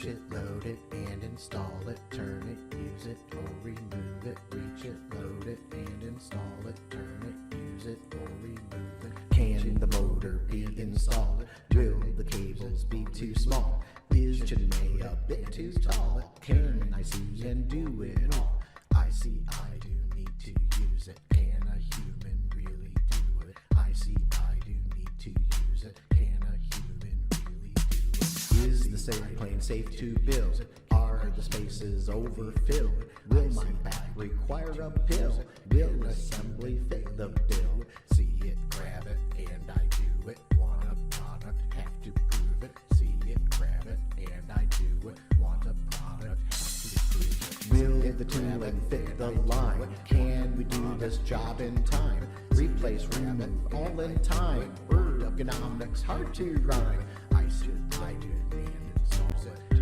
reach it, load it, and install it. Turn it, use it, or remove it. Reach it, load it, and install it. Turn it, use it, or remove it. Can the motor be installed? Will the cables be too small? Is Chennai a bit too tall? Can I see and do it all? IC.IDO need to use it. Can a human really do it? IC.IDO need to use it. Can a human really do it? Is the sailplane safe to build? Are the spaces overfilled? Will my back require a pill? Will assembly fit the bill? See it, grab it, and I do it. Want a product, have to prove it. See it, grab it, and I do it. Want a product, have to prove it. Will the tooling fit the line? Can we do this job in time? Replace, remove, all in time. Ergonomics, hard to rhyme. IC.IDO and install it.